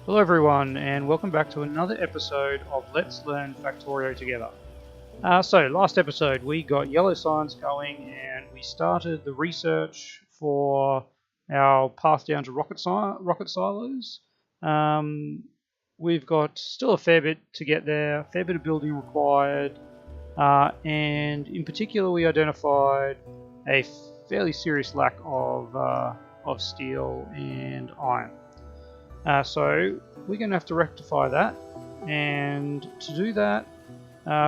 Hello everyone, and welcome back to another episode of Let's Learn Factorio together. So last episode we got yellow science going and we started the research for our path down to rocket silos. We've got still a fair bit to get there, a fair bit of building required, and in particular we identified a fairly serious lack of steel and iron. So we're going to have to rectify that, and to do that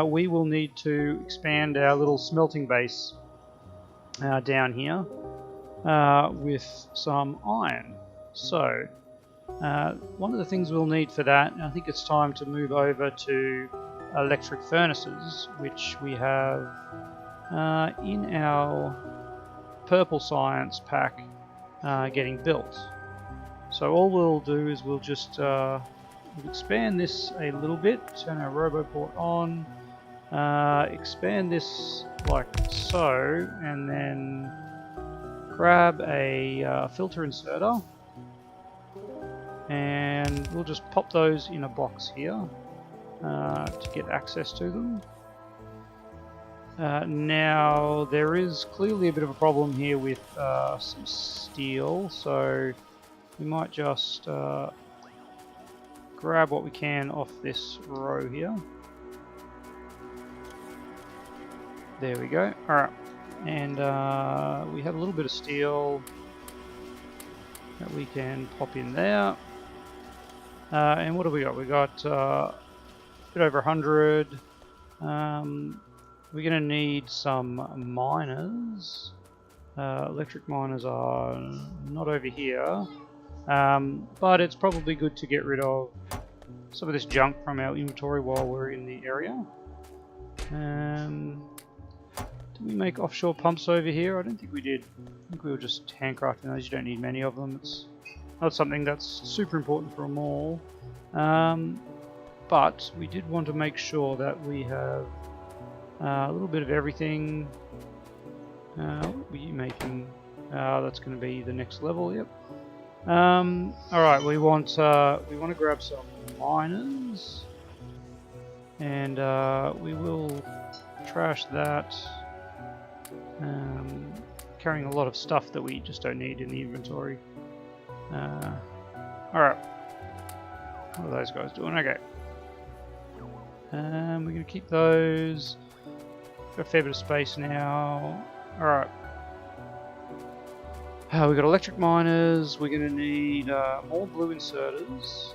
we will need to expand our little smelting base down here with some iron. So one of the things we'll need for that, and I think it's time to move over to electric furnaces, which we have in our purple science pack getting built. So all we'll do is we'll just we'll expand this a little bit, turn our RoboPort on, expand this like so, and then grab a filter inserter, and we'll just pop those in a box here to get access to them. Now there is clearly a bit of a problem here with some steel, so we might just grab what we can off this row here. There we go. Alright, and we have a little bit of steel that we can pop in there. And what have we got? We got a bit over 100. We're going to need some miners. Electric miners are not over here. But it's probably good to get rid of some of this junk from our inventory while we're in the area. Did we make offshore pumps over here? I don't think we did. I think we were just handcrafting those. You don't need many of them. It's not something that's super important for a mall. But we did want to make sure that we have a little bit of everything. What were you making? That's going to be the next level, yep. Alright, we want to grab some miners, and we will trash that, carrying a lot of stuff that we just don't need in the inventory. Alright, what are those guys doing? Okay, we're going to keep those. Got a fair bit of space now. Alright. We've got electric miners, we're going to need more blue inserters,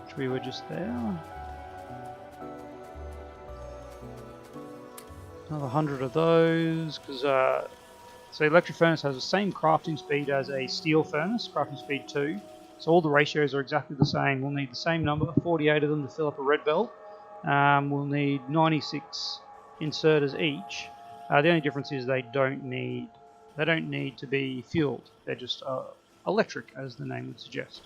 which we were just there. Another 100 of those, because so electric furnace has the same crafting speed as a steel furnace, crafting speed 2. So all the ratios are exactly the same. We'll need the same number, 48 of them to fill up a red belt. We'll need 96 inserters each. The only difference is they don't need to be fueled. They're just electric, as the name would suggest.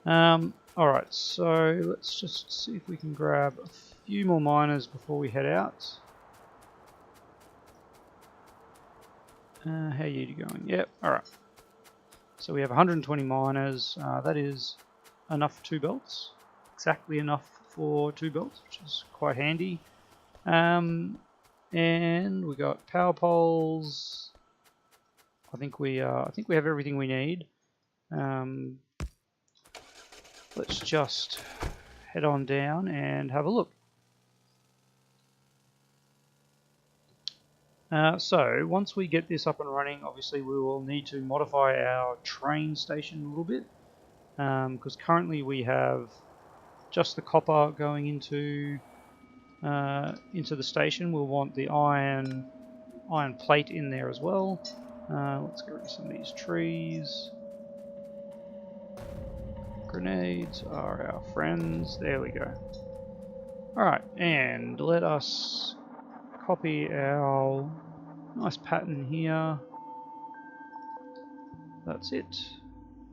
Alright, so let's just see if we can grab a few more miners before we head out. How are you going? Yep, alright. So we have 120 miners. That is enough for 2 belts. Exactly enough for 2 belts, which is quite handy. And we got power poles. I think we have everything we need. Let's just head on down and have a look. So once we get this up and running, obviously we will need to modify our train station a little bit, because currently we have just the copper going into the station. We'll want the iron plate in there as well. Let's get rid of some of these trees. Grenades are our friends. There we go. Alright, and let us copy our nice pattern here. That's it.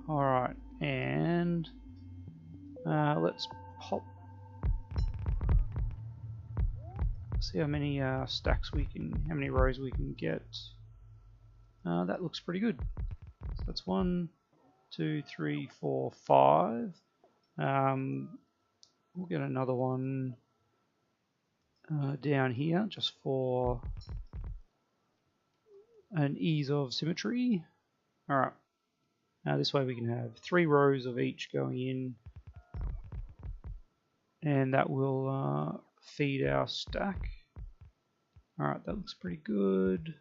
Alright, and let's pop. See how many stacks how many rows we can get. That looks pretty good. So that's 1, 2, 3, 4, 5. We'll get another one down here just for an ease of symmetry. Alright, now this way we can have 3 rows of each going in, and that will feed our stack. Alright, that looks pretty good.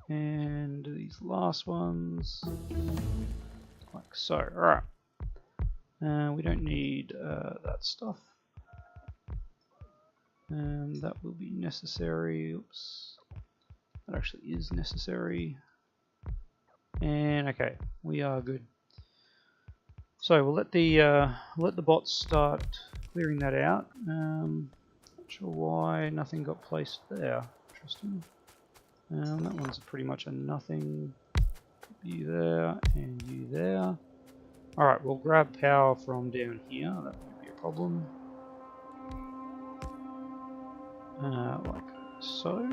And these last ones, like so. Alright, we don't need that stuff. And that will be necessary. Oops, that actually is necessary. And okay, we are good. So we'll let the bots start clearing that out. Not sure why nothing got placed there. Interesting. That one's pretty much a nothing. You there and you there. Alright, we'll grab power from down here. That won't be a problem. Like so.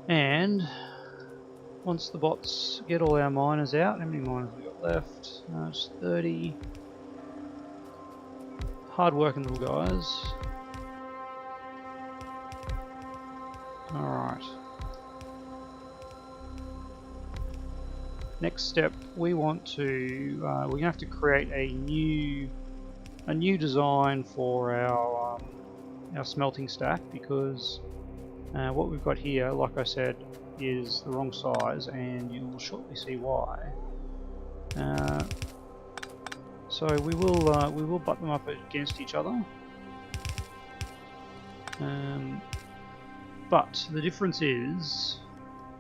And once the bots get all our miners out, how many miners we got left? Just 30. Hard working little guys. Alright. Next step, we want to we're gonna have to create a new design for our smelting stack, because what we've got here, like I said, is the wrong size, and you will shortly see why. So we will butt them up against each other. But the difference is,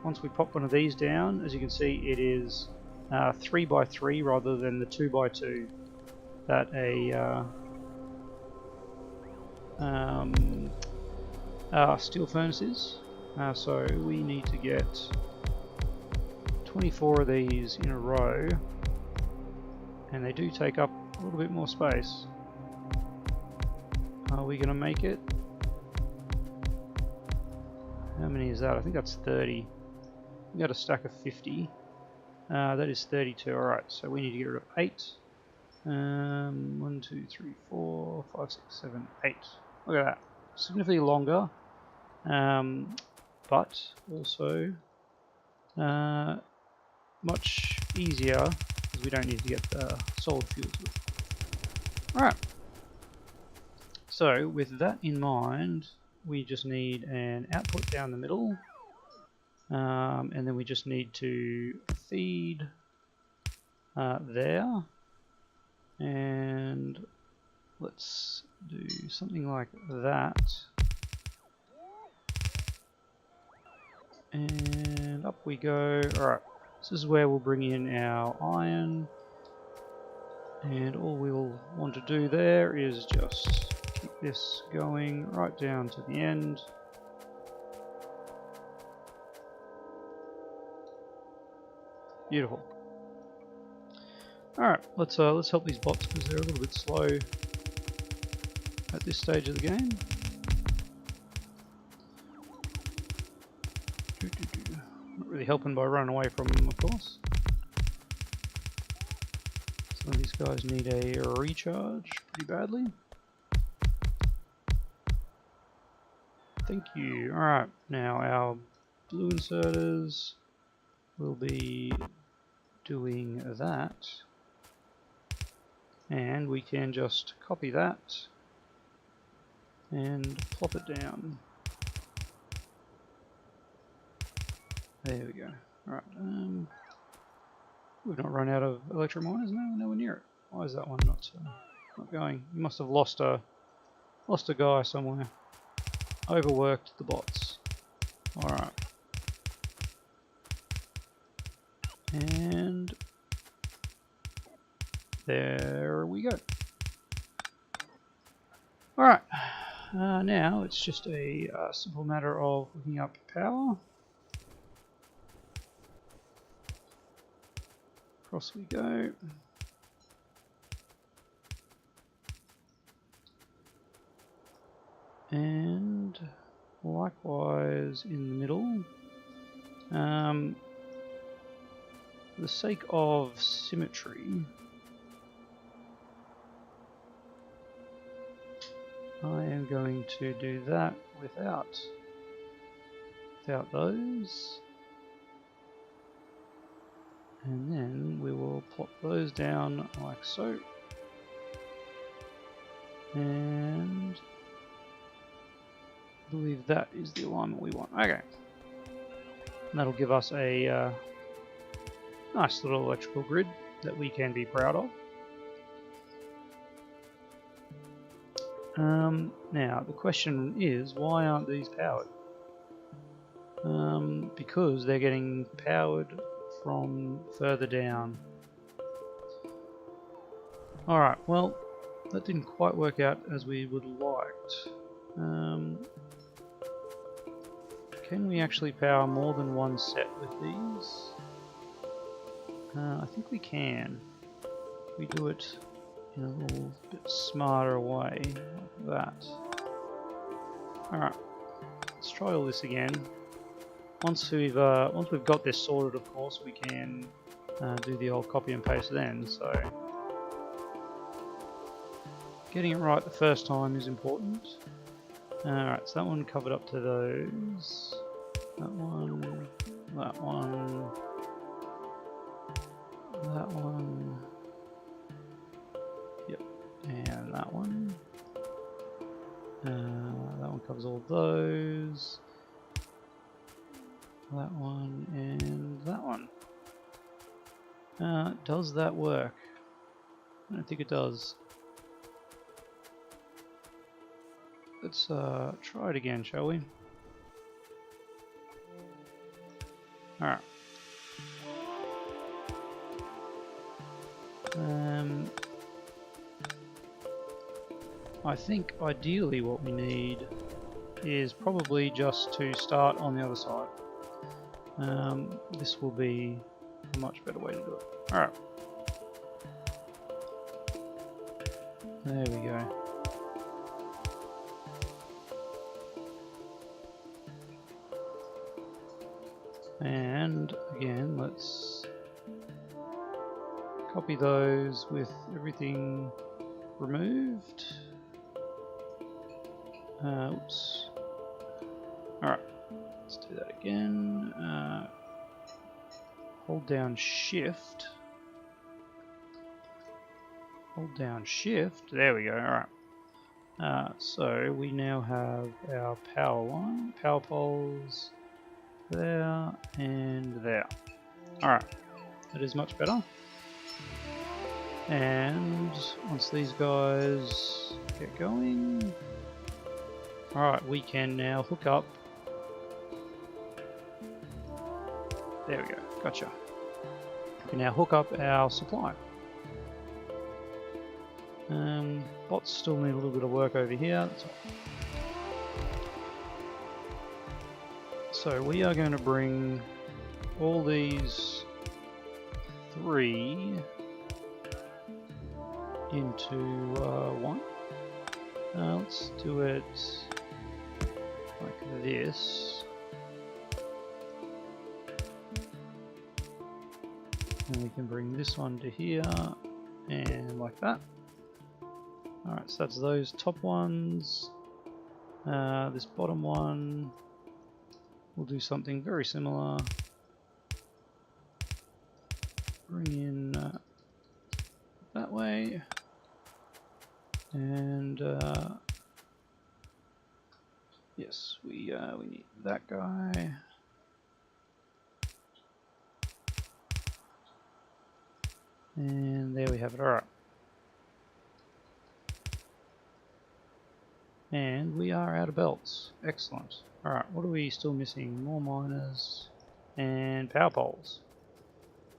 once we pop one of these down, as you can see, it is 3x3 rather than the 2x2 that a steel furnace is. So we need to get 24 of these in a row, and they do take up a little bit more space. Are we going to make it? How many is that? I think that's 30. We got a stack of 50. That is 32. Alright, so we need to get rid of 8. 1, 2, 3, 4, 5, 6, 7, 8. Look at that. Significantly longer, but also much easier, because we don't need to get the solid fuel to it. Alright. So with that in mind, we just need an output down the middle, and then we just need to feed there, and let's do something like that, and up we go. Alright, this is where we'll bring in our iron, and all we'll want to do there is just keep this going right down to the end. Beautiful. Alright, let's help these bots, because they're a little bit slow at this stage of the game. Not really helping by running away from them, of course. Some of these guys need a recharge pretty badly. Thank you. Alright, now our blue inserters will be doing that. And we can just copy that and plop it down. There we go. Alright, we've not run out of electro miners. No, nowhere near it. Why is that one not going? You must have lost a guy somewhere. Overworked the bots. Alright. And there we go. Alright. Now it's just a simple matter of hooking up power. Across we go. And likewise in the middle. For the sake of symmetry, I am going to do that without those, and then we will plop those down like so, and I believe that is the alignment we want. Okay, and that'll give us a nice little electrical grid that we can be proud of. Now the question is, why aren't these powered? Because they're getting powered from further down. Alright, well, that didn't quite work out as we would have liked. Can we actually power more than one set with these? I think we can. We do it in a little bit smarter way, like that. Alright, let's try all this again. Once we've got this sorted, of course, we can do the old copy and paste then. So getting it right the first time is important. Alright, so that one covered up to those. That one. That one. That one. Yep, and that one. That one covers all of those. That one and that one. Does that work? I don't think it does. Let's try it again, shall we? Alright. I think ideally what we need is probably just to start on the other side. This will be a much better way to do it. Alright. There we go. And again, let's copy those with everything removed. Oops. Alright, let's do that again. Hold down shift. Hold down shift. There we go. Alright. So we now have our power line, power poles there and there. Alright, that is much better. And once these guys get going, alright, we can now hook up. There we go, gotcha. We can now hook up our supply. Bots still need a little bit of work over here. So we are going to bring all these three into one. Let's do it like this. And we can bring this one to here and like that. Alright, so that's those top ones. This bottom one, we'll do something very similar. Bring in that way. And yes, we need that guy. And there we have it. Alright. And we are out of belts. Excellent. Alright, what are we still missing? More miners and power poles.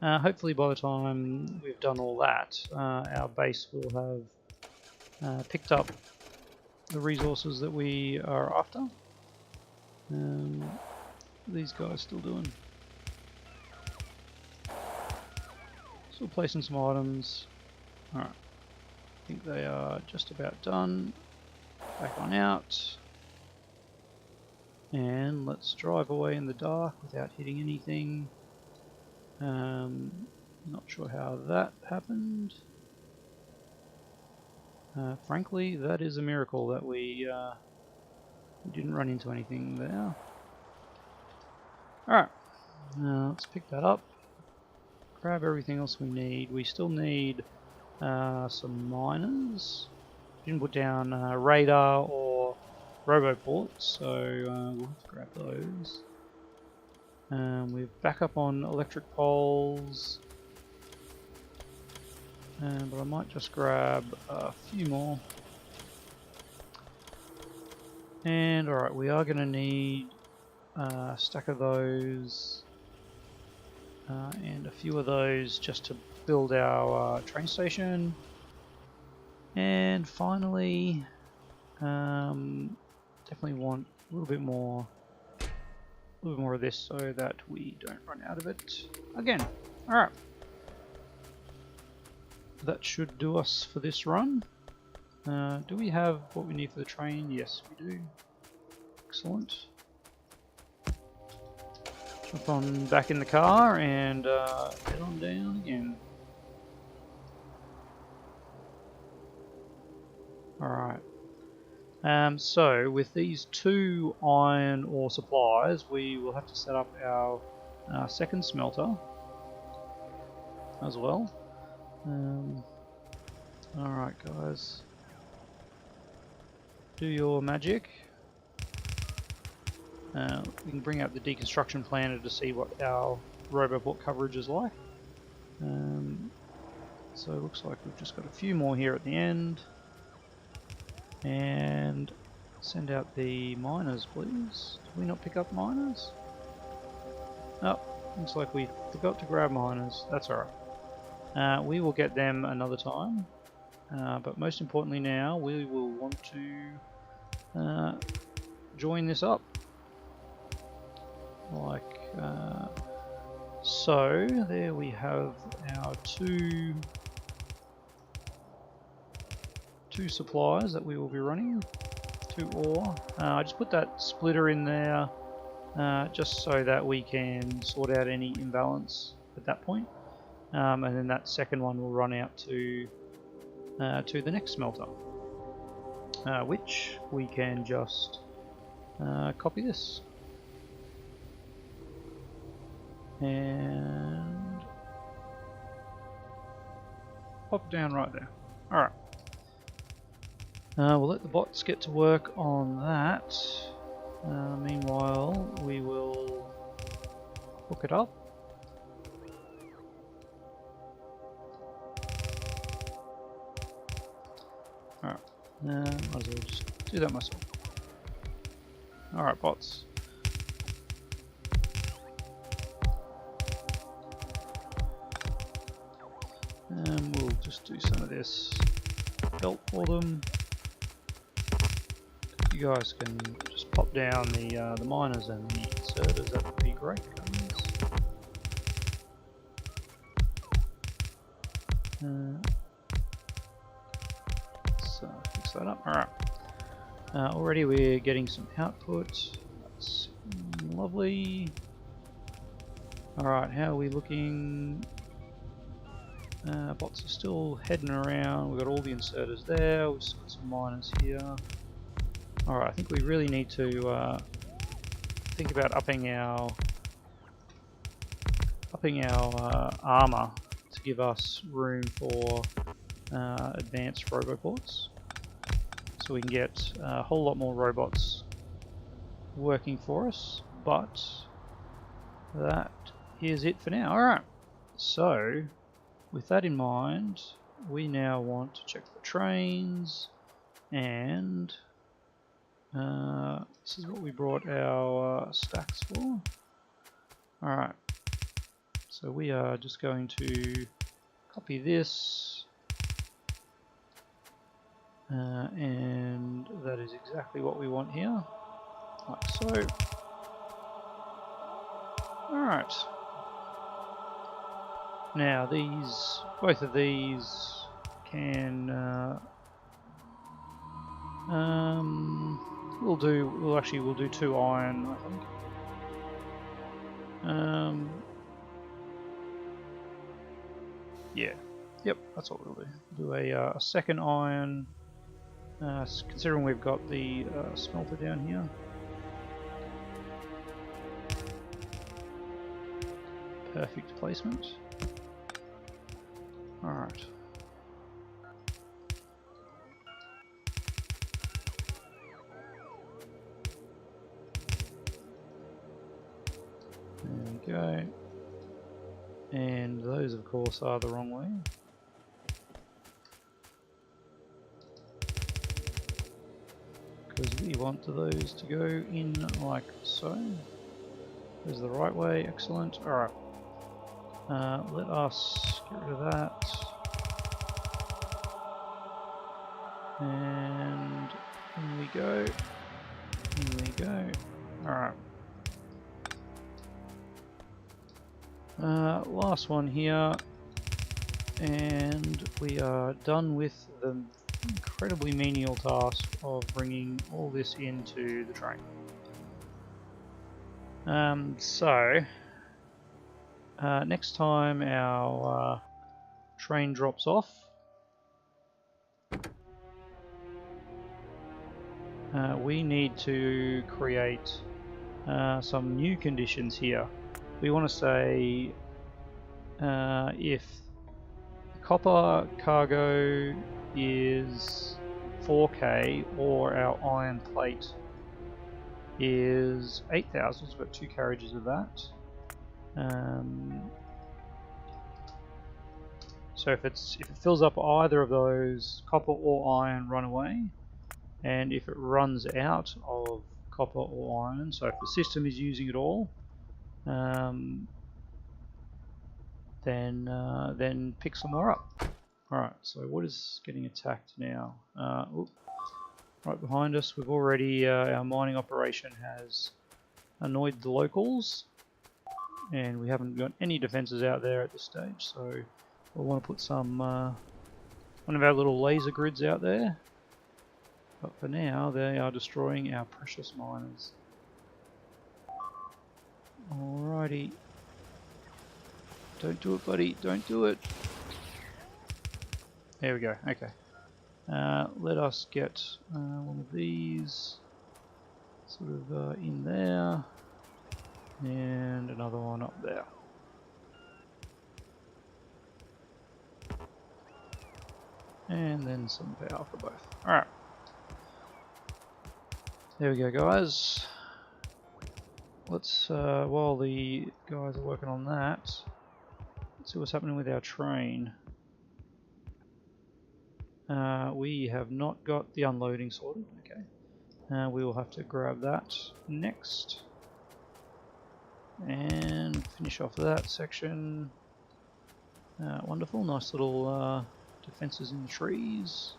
Hopefully by the time we've done all that, our base will have picked up the resources that we are after. What are these guys still doing? Still placing some items. Alright, I think they are just about done. Back on out. And let's drive away in the dark without hitting anything. Not sure how that happened. Frankly, that is a miracle that we didn't run into anything there. Alright, let's pick that up. Grab everything else we need. We still need some miners. Didn't put down radar or roboports, so we'll have to grab those. We're back up on electric poles, but I might just grab a few more. And alright, we are going to need a stack of those and a few of those just to build our train station. And finally, definitely want a little bit more of this so that we don't run out of it again. Alright. That should do us for this run. Do we have what we need for the train? Yes, we do. Excellent. Jump on back in the car and head on down again. Alright. So with these 2 iron ore supplies, we will have to set up our second smelter as well. Alright guys, do your magic. We can bring up the deconstruction planner to see what our roboport coverage is like. So it looks like we've just got a few more here at the end. And send out the miners, please. Did we not pick up miners? Oh, looks like we forgot to grab miners. That's alright. We will get them another time. But most importantly now, we will want to join this up. Like so. There we have our two supplies that we will be running. 2 ore. I just put that splitter in there just so that we can sort out any imbalance at that point. And then that second one will run out to the next smelter, which we can just copy this and pop it down right there. Alright. We'll let the bots get to work on that. Meanwhile, we will hook it up. Alright, might as well just do that myself. Alright, bots. And we'll just do some of this help for them. You guys can just pop down the miners and the inserters, that would be great, guys. So fix that up. Alright. Already we're getting some output. That's lovely. Alright, how are we looking? Bots are still heading around. We've got all the inserters there. We've got some miners here. Alright, I think we really need to think about upping our armor to give us room for advanced roboports, so we can get a whole lot more robots working for us. But that is it for now. Alright, so with that in mind, we now want to check the trains, and this is what we brought our stacks for. Alright, so we are just going to copy this, and that is exactly what we want here, like so. Alright, now both of these can we'll do 2 iron, I think. Yeah. Yep, that's what we'll do. Do a second iron, considering we've got the smelter down here. Perfect placement. Alright. There we go. And those, of course, are the wrong way. Because we want those to go in like so. This is the right way, excellent. Alright. Let us get rid of that. And in we go. In we go. Alright. Last one here. And we are done with the incredibly menial task of bringing all this into the train. Next time our train drops off, we need to create some new conditions here. We want to say if the copper cargo is 4K or our iron plate is 8,000, we've got 2 carriages of that. So if it fills up either of those, copper or iron run away, and if it runs out of copper or iron, so if the system is using it all, then pick some more up. Alright, so what is getting attacked now? Right behind us, we've already, our mining operation has annoyed the locals, and we haven't got any defences out there at this stage, so we'll want to put some, one of our little laser grids out there, but for now they are destroying our precious miners. Alrighty. Don't do it, buddy, don't do it. There we go, okay. Let us get one of these sort of in there, and another one up there. And then some power for both. Alright. There we go, guys. Let's, while the guys are working on that, let's see what's happening with our train. We have not got the unloading sorted, okay. We will have to grab that next. And finish off that section. Wonderful, nice little defences in the trees.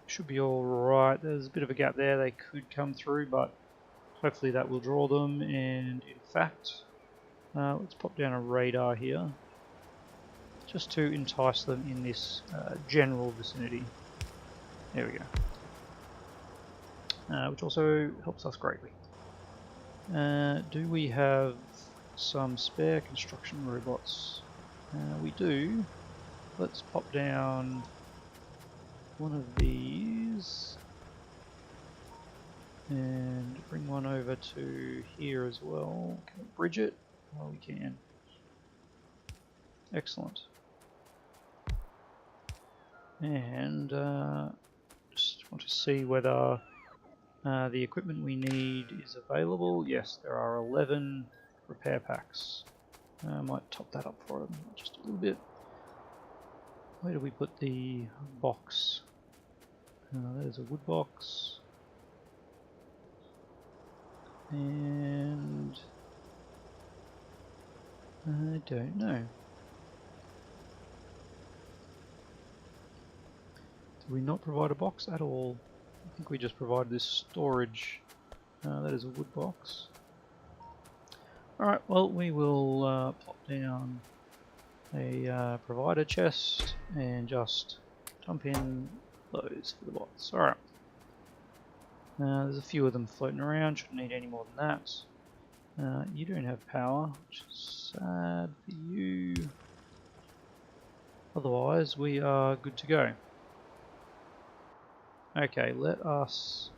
Should be alright. There's a bit of a gap there, they could come through, but hopefully that will draw them. And in fact, let's pop down a radar here, just to entice them in this general vicinity. There we go. Which also helps us greatly. Do we have some spare construction robots? We do. Let's pop down one of these and bring one over to here as well. Can we bridge it? Oh, we can. Excellent. And just want to see whether the equipment we need is available. Yes, there are 11 repair packs. I might top that up for them just a little bit. Where do we put the box? There's a wood box. And I don't know. Did we not provide a box at all? I think we just provided this storage. That is a wood box. Alright, well, we will pop down a provider chest and just dump in those for the bots. Alright. There's a few of them floating around, shouldn't need any more than that. You don't have power, which is sad for you. Otherwise, we are good to go. Okay, let us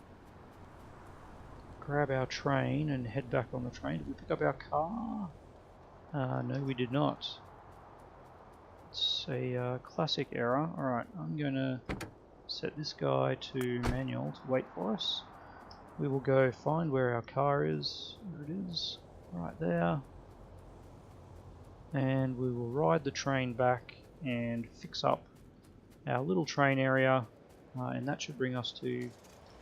grab our train and head back on the train. Did we pick up our car? No, we did not. It's a classic error. Alright, I'm going to set this guy to manual to wait for us. We will go find where our car is. There it is, right there. And we will ride the train back and fix up our little train area. And that should bring us to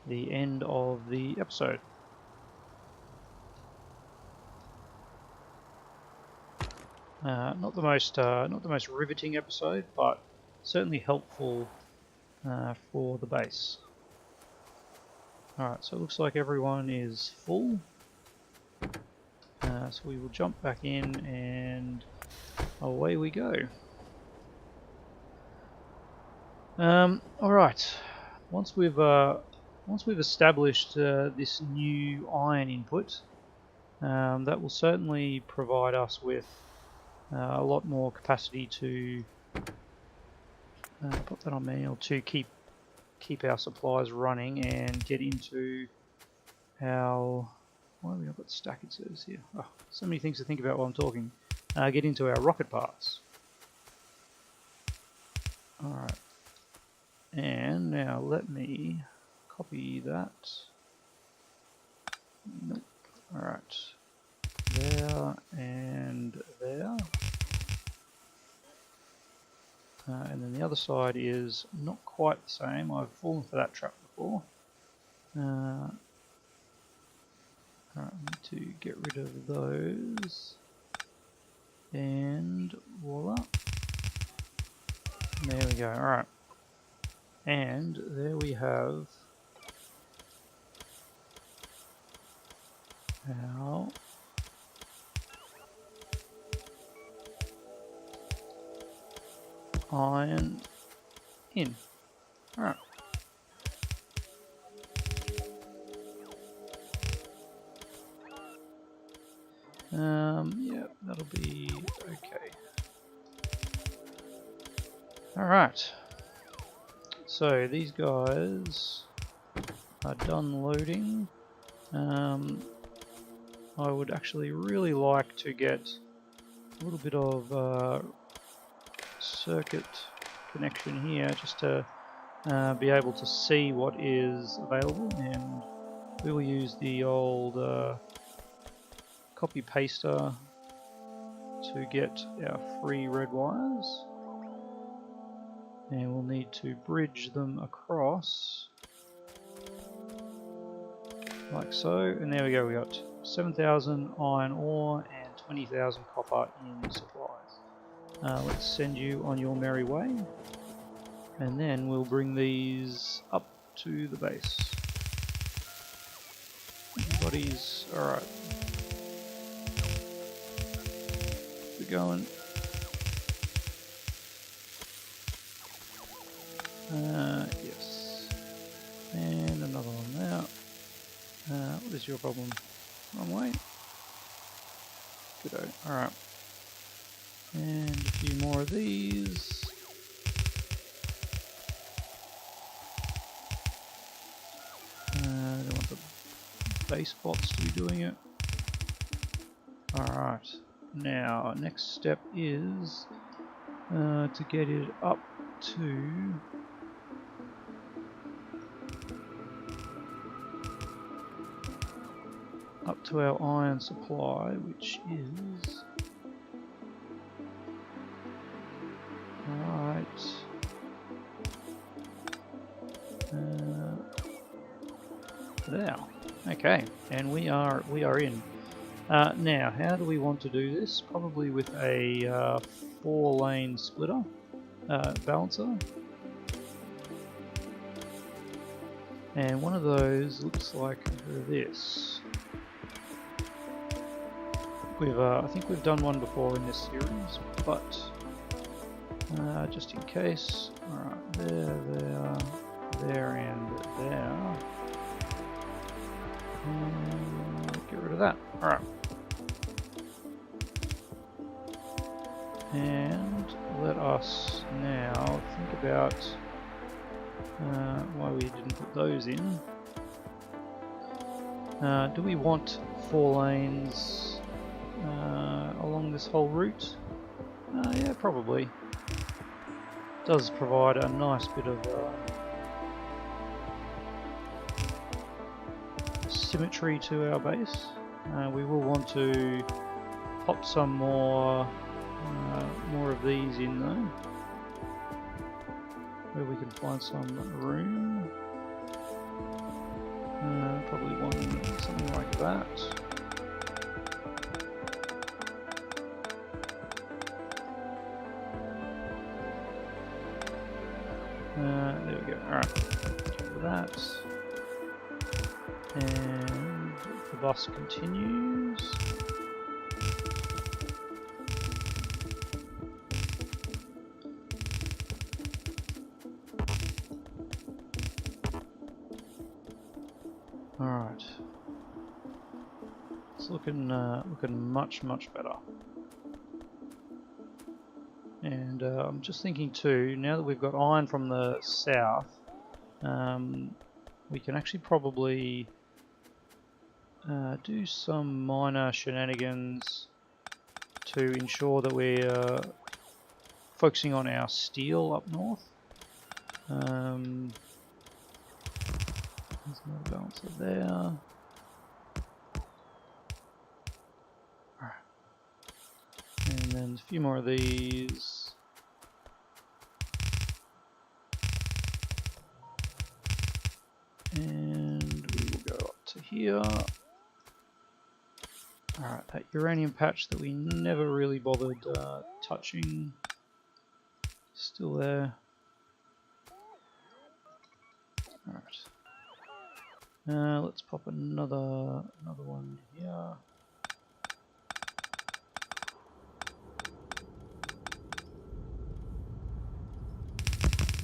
the end of the episode. Not the most riveting episode, but certainly helpful for the base. Alright, so it looks like everyone is full. So we will jump back in and away we go. Alright, once we've established this new iron input, that will certainly provide us with a lot more capacity to put that on manual to keep our supplies running and get into our... Why have we not got stack inserters here? Oh, so many things to think about while I'm talking. Get into our rocket parts. Alright. And now let me copy that. Nope. Alright. There and there. And then the other side is not quite the same. I've fallen for that trap before. Alright, I need to get rid of those. And voila. There we go. Alright. And there we have our iron in. Alright. Yeah, that'll be okay. Alright. So these guys are done loading. I would actually really like to get a little bit of circuit connection here just to be able to see what is available, and we will use the old copy paster to get our free red wires, and we'll need to bridge them across like so, and there we go. We got 7,000 iron ore and 20,000 copper in supplies. Let's send you on your merry way, and then we'll bring these up to the base. Everybody's alright. We're going. Yes. And another one there. What is your problem? Wrong way. Good. Alright. And a few more of these. I don't want the base bots to be doing it. Alright. Now, next step is to get it up to our iron supply, which is right there. Okay, and we are in. Now, how do we want to do this? Probably with a 4-lane splitter balancer. And one of those looks like this. I think we've done one before in this series, but just in case. Alright, there, and there. And get rid of that. Alright. And let us now think about why we didn't put those in. Do we want 4 lanes along this whole route? Yeah, probably. Does provide a nice bit of symmetry to our base. We will want to pop some more of these in though, where we can find some room. Probably one something like that. There we go. Alright, do that. And the bus continues. Alright. It's looking much better. And I'm just thinking too, now that we've got iron from the south, we can actually probably do some minor shenanigans to ensure that we're focusing on our steel up north. There's no balancer there. And then a few more of these. And we will go up to here. Alright, that uranium patch that we never really bothered touching, still there. Alright. Let's pop another one here.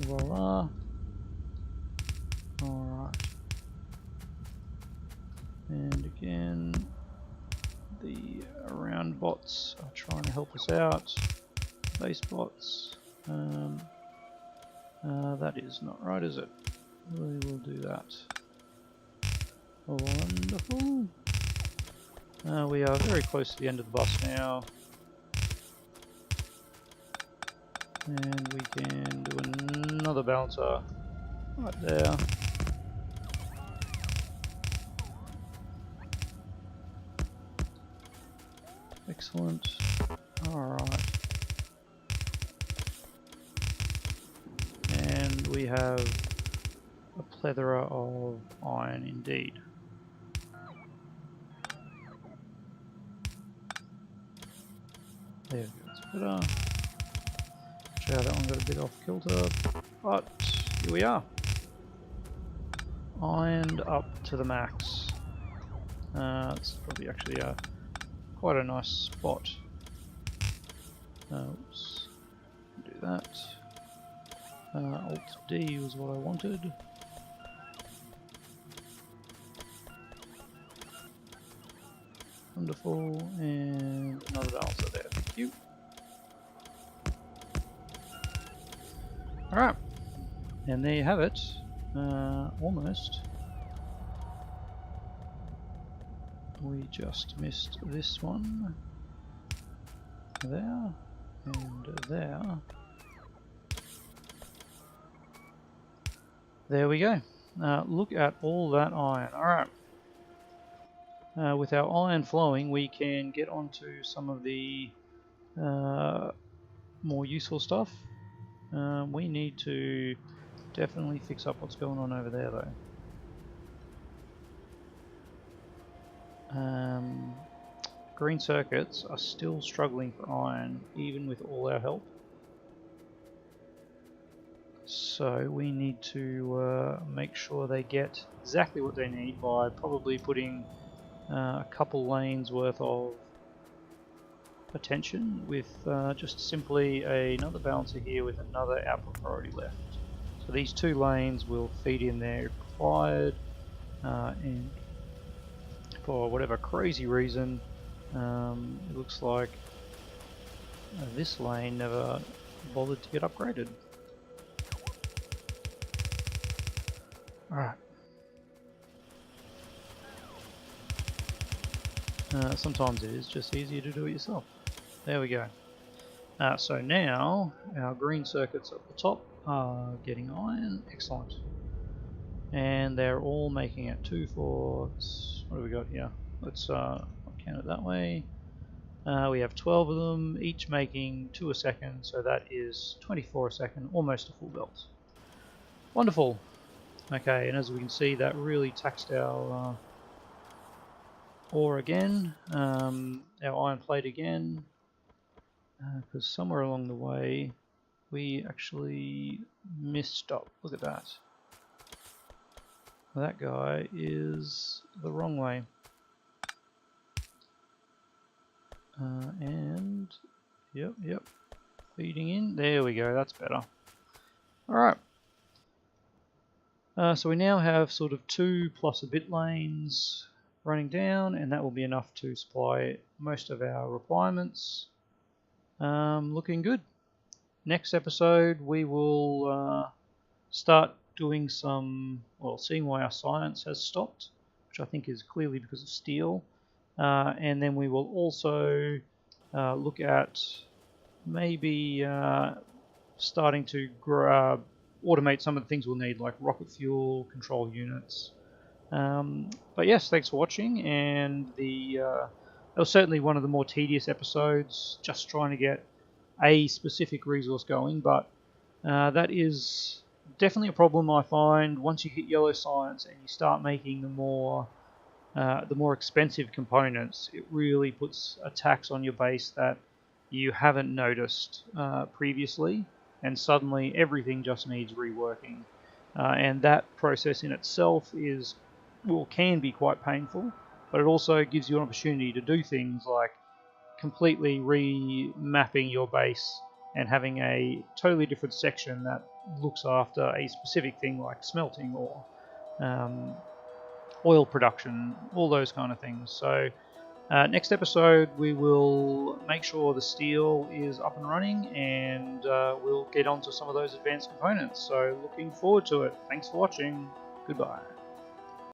Voila. Alright. And again, the round bots are trying to help us out. Base bots. That is not right, is it? We will do that. Wonderful. We are very close to the end of the bus now. And we can do another bouncer right there. Excellent. Alright. And we have a plethora of iron indeed. There we go, it's better. Show how that one got a bit off kilter, but here we are. Ironed up to the max. It's probably actually quite a nice spot. Oops, do that. Alt D was what I wanted. Wonderful, and another balancer there, thank you. Alright, and there you have it, almost. We just missed this one, there, and there. There we go. Look at all that iron. Alright. With our iron flowing, we can get onto some of the more useful stuff. We need to definitely fix up what's going on over there though. Green circuits are still struggling for iron, even with all our help. So we need to make sure they get exactly what they need by probably putting a couple lanes worth of attention with just simply another balancer here with another output priority left. So these 2 lanes will feed in there if required, and for whatever crazy reason it looks like this lane never bothered to get upgraded. Alright. Sometimes it is just easier to do it yourself. There we go. So now our green circuits at the top are getting iron. Excellent. And they're all making it 2, 4. What do we got here? Let's count it that way. We have 12 of them, each making 2 a second, so that is 24 a second, almost a full belt. Wonderful. Okay, and as we can see, that really taxed our ore again, our iron plate again, because somewhere along the way we actually missed up. Look at that. That guy is the wrong way. And yep, feeding in. There we go, that's better. Alright. So we now have sort of 2 plus a bit lanes running down, and that will be enough to supply most of our requirements. Looking good. Next episode we will start doing some, well, seeing why our science has stopped, which I think is clearly because of steel. And then we will also look at maybe starting to automate some of the things we'll need, like rocket fuel, control units. But yes, thanks for watching, and that was certainly one of the more tedious episodes, just trying to get a specific resource going, but that is definitely a problem I find once you hit yellow science and you start making the more expensive components. It really puts a tax on your base that you haven't noticed previously, and suddenly everything just needs reworking. And that process in itself can be quite painful, but it also gives you an opportunity to do things like completely remapping your base and having a totally different section that looks after a specific thing like smelting or oil production, all those kind of things. So next episode we will make sure the steel is up and running, and we'll get onto some of those advanced components. So looking forward to it. Thanks for watching. Goodbye.